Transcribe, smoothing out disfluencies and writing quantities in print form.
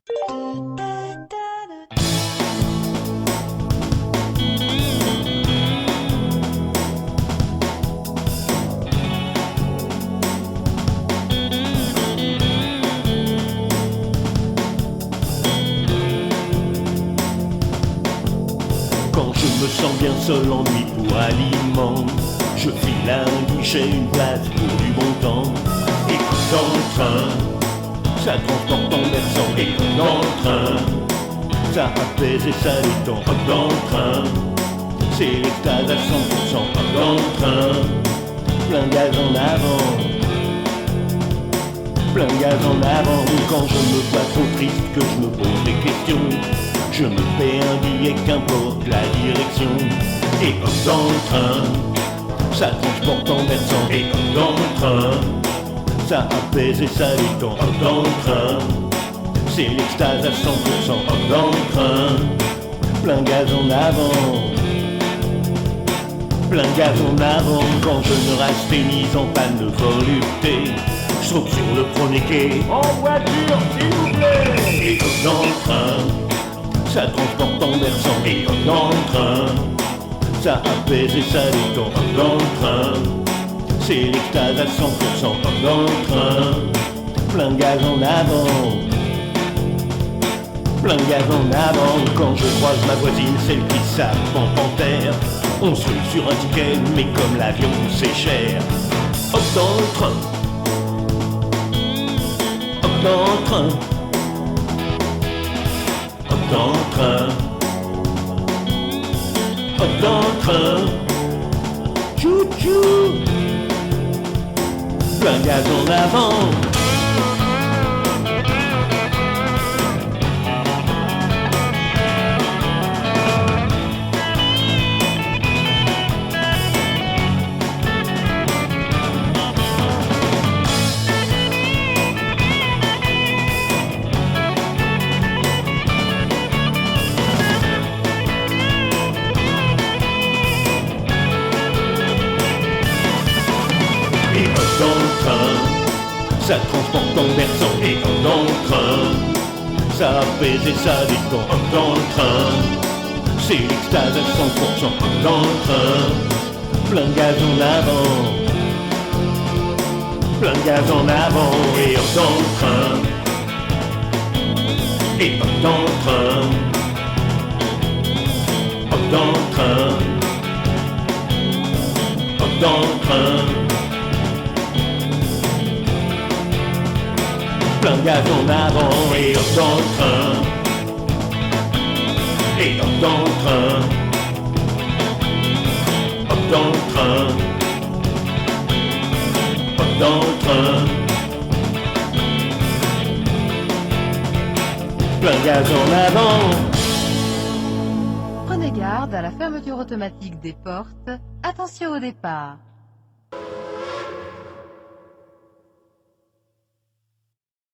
Quand je me sens bien seul en nuit pour aliment, je file à un guichet une place pour du bon temps. Écoute dans le train, ça transporte en berçant. Écoute dans le train, ça apaise et ça détend. Hop dans le train, c'est l'extase à 100%. Hop dans le train, plein gaz en avant, plein gaz en avant. Quand je me vois trop triste, que je me pose des questions, je me fais un billet, qu'importe la direction. Et hop dans le train, ça transporte en versant. Et hop dans le train, ça apaise et ça détend. Hop dans le train, c'est l'extase à 100%. Hop dans le train, plein gaz en avant, plein gaz en avant. Quand je me rasténise en panne de volupté, je saute sur le premier quai. En voiture, s'il vous plaît. Et hop dans le train, ça transporte en versant. Et hop dans le train, ça apaise et ça détend. Hop dans le train, c'est l'extase à 100%. Hop dans le train, plein gaz en avant, plein gaz en avant. Quand je croise ma voisine, celle qui s'arpente en terre, on se rue sur un ticket, mais comme l'avion c'est cher. Hop dans le train, hop dans le train, hop dans le train, hop dans le train, chou-chou, plein gaz en avant. Et hop dans le train, ça transporte en versant. Et hop dans le train, ça apaise et ça détend. Hop dans le train, c'est l'extase à 100%. Hop dans le train, plein gaz en avant, plein gaz en avant. Et hop dans le train, et hop dans le train, hop dans le train, hop dans le train, plein gaz en avant. Et hop dans le train, et hop dans le train, hop dans le train, hop dans le train, plein gaz en avant. Prenez garde à la fermeture automatique des portes. Attention au départ.